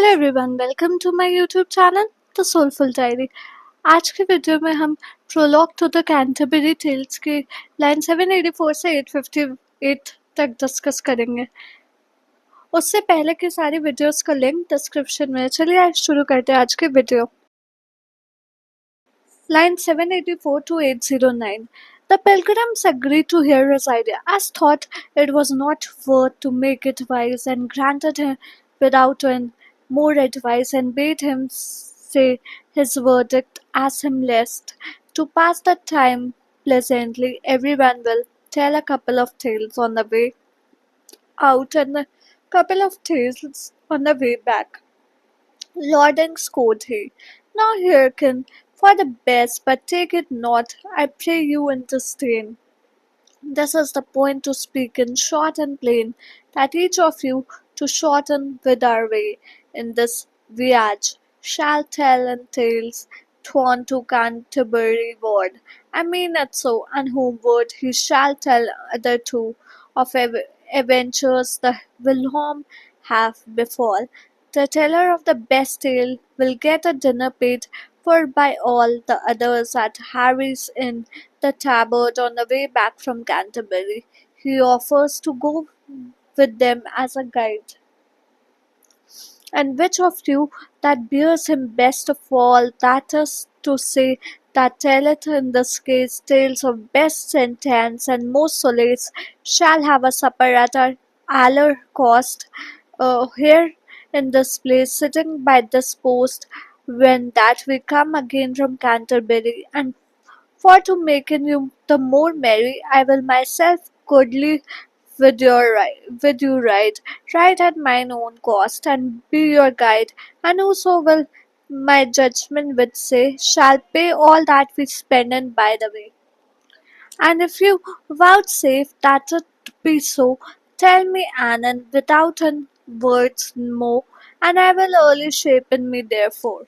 Everyone welcome to my YouTube channel the soulful diary. आज के video में हम prologue to the Canterbury Tales की लाइन 784 से 858 तक डिस्कस करेंगे। उससे पहले की सारी वीडियोस का लिंक डिस्क्रिप्शन में है। चलिए आज शुरू करते हैं आज की video. Line 784 to 809. The pilgrims agreed to hear his idea, as thought it was not worth to make it wise, and granted him without an more advice, and bade him say his verdict as him list. To pass the time pleasantly, everyone will tell a couple of tales on the way out and a couple of tales on the way back. Lordings, quoth he, now hearken for the best, but take it not, I pray you, in disdain. This is the point to speak in short and plain, that each of you, to shorten with our way, in this voyage, shall tell in tales thrown to Canterbury ward. I mean it so, and homeward he shall tell other two of adventures the whilom have befall. The teller of the best tale will get a dinner paid for by all the others at Harry's Inn, the tabard, on the way back from Canterbury. He offers to go with them as a guide. And which of you that bears him best of all, that is to say, that telleth in this case tales of best sentence and most solace, shall have a supper at our aller cost, here in this place, sitting by this post, when that we come again from Canterbury, and for to make you the more merry, I will myself goodly with you ride at mine own cost, and be your guide, and whoso will my judgment would say shall pay all that we spend in by the way. And if you vouchsafe that it be so, tell me anon without an words more, and I will early shape in me therefore.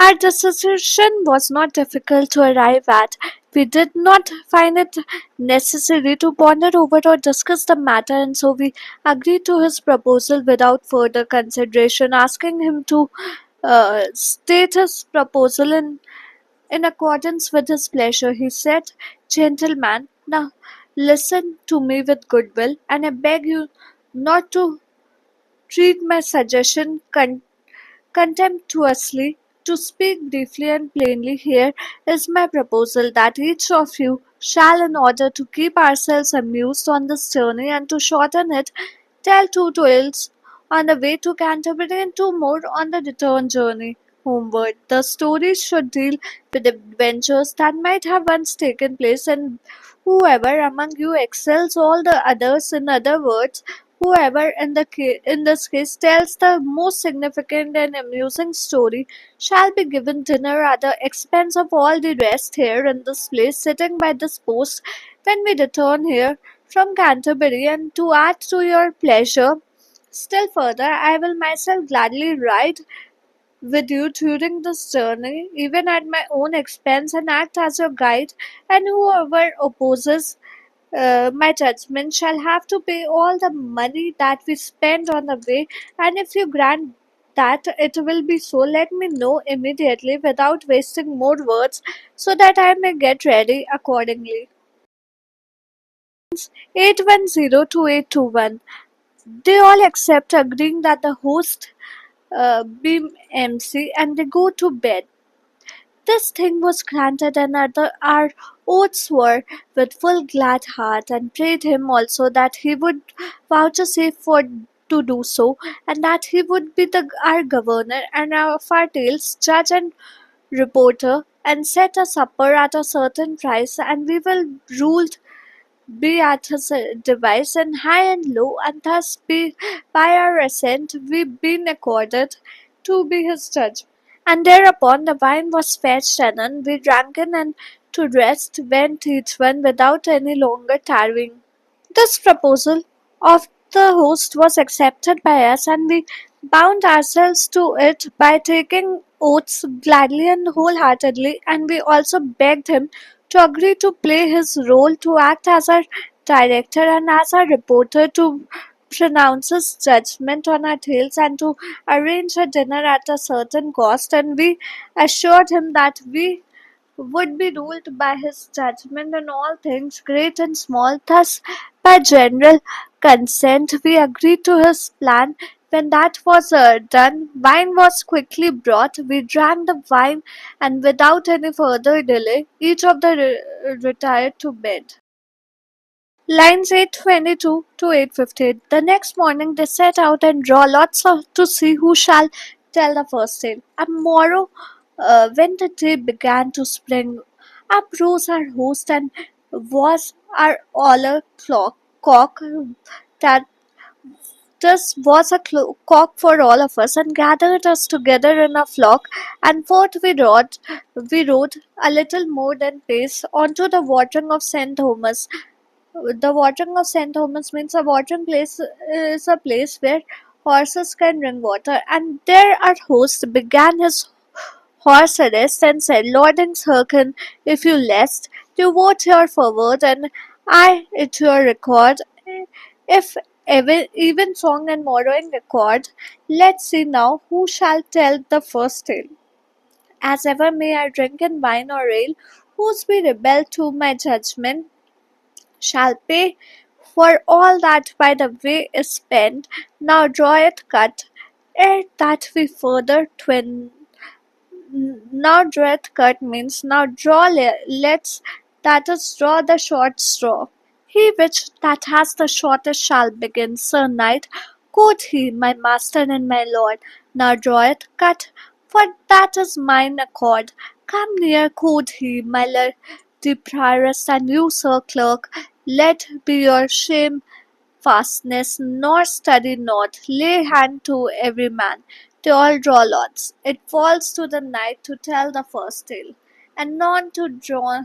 Our decision was not difficult to arrive at. We did not find it necessary to ponder over or discuss the matter, and so we agreed to his proposal without further consideration, asking him to state his proposal in accordance with his pleasure. He said, Gentlemen, now listen to me with goodwill, and I beg you not to treat my suggestion contemptuously. To speak briefly and plainly, here is my proposal, that each of you shall, in order to keep ourselves amused on this journey and to shorten it, tell two tales on the way to Canterbury and two more on the return journey homeward. The stories should deal with adventures that might have once taken place, and whoever among you excels all the others, in other words, whoever in this case tells the most significant and amusing story, shall be given dinner at the expense of all the rest here in this place, sitting by this post, when we return here from Canterbury. And to add to your pleasure still further, I will myself gladly ride with you during this journey, even at my own expense, and act as your guide. And whoever opposes my judgment shall have to pay all the money that we spend on the way. And if you grant that it will be so, let me know immediately without wasting more words, so that I may get ready accordingly. 810 to 821. They all accept, agreeing that the host be MC, and they go to bed. This thing was granted, and our oaths were with full glad heart, and prayed him also that he would vouchsafe for to do so, and that he would be our governor and of our tales judge and reporter, and set a supper at a certain price, and we will ruled be at his device, and high and low, and thus be by our assent we been accorded to be his judge. And thereupon the wine was fetched, anon we dranken, and to rest went each one without any longer tarrying. This proposal of the host was accepted by us, and we bound ourselves to it by taking oaths gladly and wholeheartedly, and we also begged him to agree to play his role, to act as our director and as our reporter, to pronounces judgment on our tales and to arrange a dinner at a certain cost, and we assured him that we would be ruled by his judgment in all things, great and small. Thus, by general consent, we agreed to his plan. When that was done, wine was quickly brought. We drank the wine, and without any further delay, each of the retired to bed. Lines 822 to 858. The next morning they set out and draw lots to see who shall tell the first tale. And morrow, when the day began to spring, up rose our host and was our oller cock that this was a cock for all of us, and gathered us together in a flock, and forth we rode a little more than pace onto the watering of St. Thomas. The watering of St. Thomas means a watering place is a place where horses can drink water, and there our host began his horse arrest and said, Lordings hearken, if you list, you vote your forward, and I it your record. If even song and morrowing record, let's see now who shall tell the first tale. As ever may I drink in wine or ale, whose be rebel to my judgment shall pay for all that by the way is spent. Now draw it cut, ere that we further twin. Now draw it cut means now draw let's, that is draw the short straw. He which that has the shortest shall begin, Sir Knight, quoth he, my master and my lord. Now draw it cut, for that is mine accord. Come near, quoth he, my lord the prioress, and you, Sir Clerk, let be your shame fastness, nor study not, lay hand to every man. They all draw lots. It falls to the knight to tell the first tale, and none to draw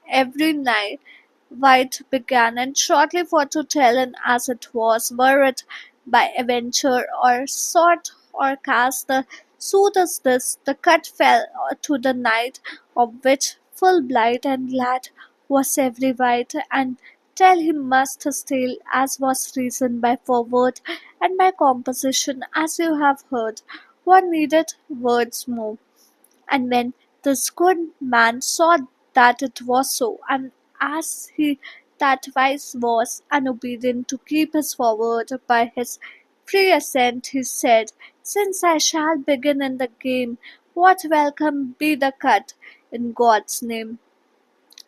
every night. White began, and shortly for to tell, and as it was, were it by adventure or sort or cast, the sooth is this, the cut fell to the knight, of which full blight and glad was every wight, and tell him must his tale, as was reasoned by forward and by composition, as you have heard. One needed words more. And when this good man saw that it was so, and as he that wise was unobedient to keep his forward by his free assent, he said, Since I shall begin in the game, what welcome be the cut in God's name.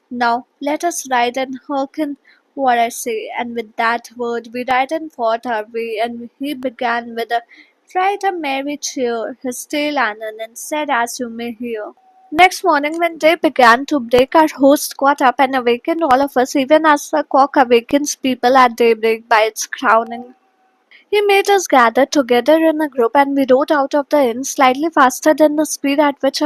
Now let us ride and hearken what I say. And with that word we ride and fought our way, and he began with a right a merry cheer, his tale anon, and said as you may hear. Next morning, when day began to break, our host got up and awakened all of us, even as the cock awakens people at daybreak by its crowing. He made us gather together in a group, and we rode out of the inn slightly faster than the speed at which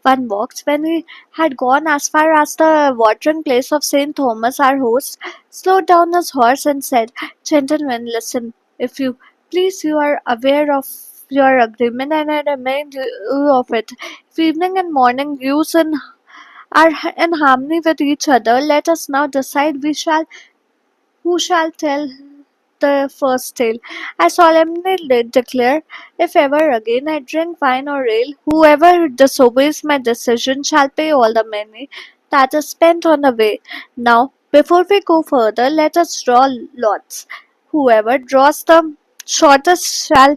one walks. When we had gone as far as the watering place of St. Thomas, our host slowed down his horse and said, Gentlemen, listen, if you please, you are aware of your agreement, and I remind you of it. If evening and morning views are in harmony with each other, let us now decide who shall tell the first tale. I solemnly declare, if ever again I drink wine or ale, whoever disobeys my decision shall pay all the money that is spent on the way. Now, before we go further, let us draw lots. Whoever draws the shortest shall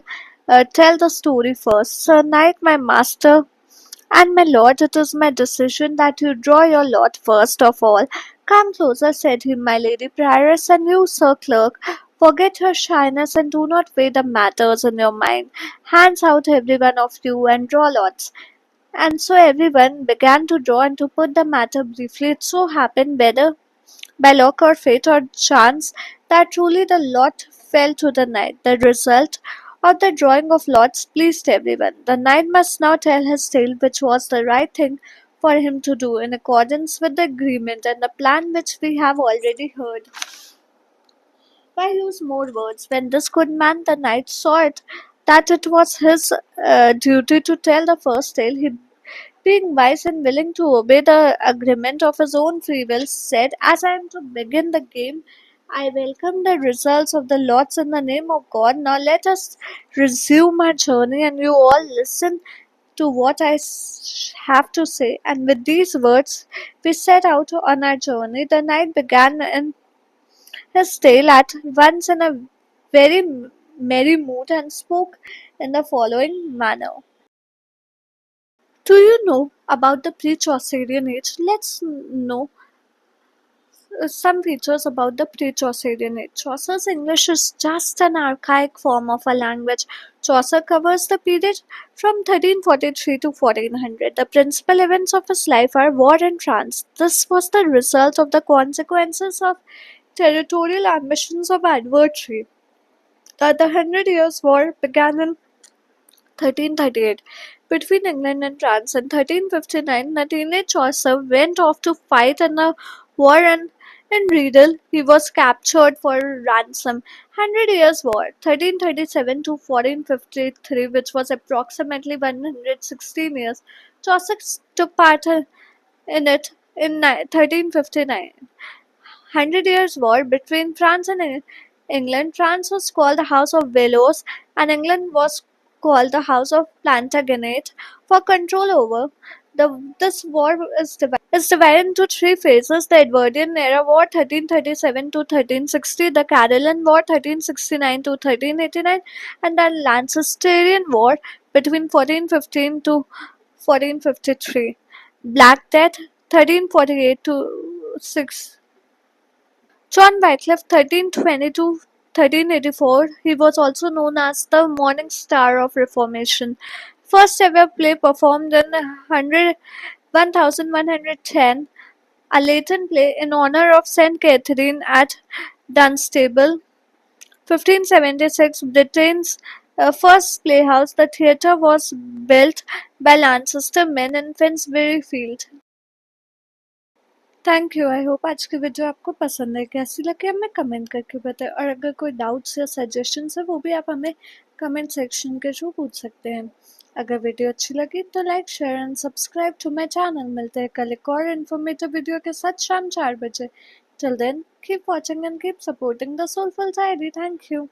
tell the story first. Sir Knight, my master, and my lord, it is my decision that you draw your lot first of all. Come closer, said he, my lady prioress, and you, sir clerk. Forget your shyness and do not weigh the matters in your mind. Hands out, every one of you, and draw lots. And so everyone began to draw, and to put the matter briefly, it so happened whether by luck or fate or chance that truly the lot fell to the knight. The result of the drawing of lots pleased everyone. The knight must now tell his tale, which was the right thing for him to do in accordance with the agreement and the plan which we have already heard. Why use more words? When this good man, the knight, saw it that it was his duty to tell the first tale, he being wise and willing to obey the agreement of his own free will, said, As I am to begin the game, I welcome the results of the Lord's in the name of God. Now let us resume our journey and you all listen to what have to say. And with these words, we set out on our journey. The knight began in his tale at once in a very merry mood and spoke in the following manner. Do you know about the pre-Chaucerian age? Let's know some features about the pre-Chaucerian age. Chaucer's English is just an archaic form of a language. Chaucer covers the period from 1343 to 1400. The principal events of his life are war in France. This was the result of the consequences of territorial ambitions of adversary. The Hundred Years' War began in 1338 between England and France. In 1359, the teenage Chaucer went off to fight in a war and in Riedel he was captured for ransom. Hundred Years' War, 1337 to 1453, which was approximately 116 years. Chaucer took part in it in 1359. Hundred Years' War between France and England. France was called the House of Valois, and England was called the House of Plantagenet for control over. This war is divided into three phases: the Edwardian era war 1337 to 1360, the Caroline war 1369 to 1389, and the Lancesterian war between 1415 to 1453. Black Death 1348 to 6. John Wycliffe (1320–1384), he was also known as the Morning Star of Reformation. First ever play performed in 1110, a Latin play in honor of Saint Catherine at Dunstable. 1576, Britain's first playhouse, the theatre was built by Lancaster men in Finsbury Field. Thank you. I hope आज की video आपको पसंद है। कैसी लगी हमें comment करके बताएं और अगर कोई डाउट्स या सजेशंस है वो भी आप हमें कमेंट सेक्शन के थ्रू पूछ सकते हैं। अगर वीडियो अच्छी लगी तो like share and subscribe to my channel. मिलते हैं कल एक और इन्फॉर्मेटिव वीडियो के साथ शाम 4 बजे। Till then keep watching and keep supporting the soulful diary. Thank you.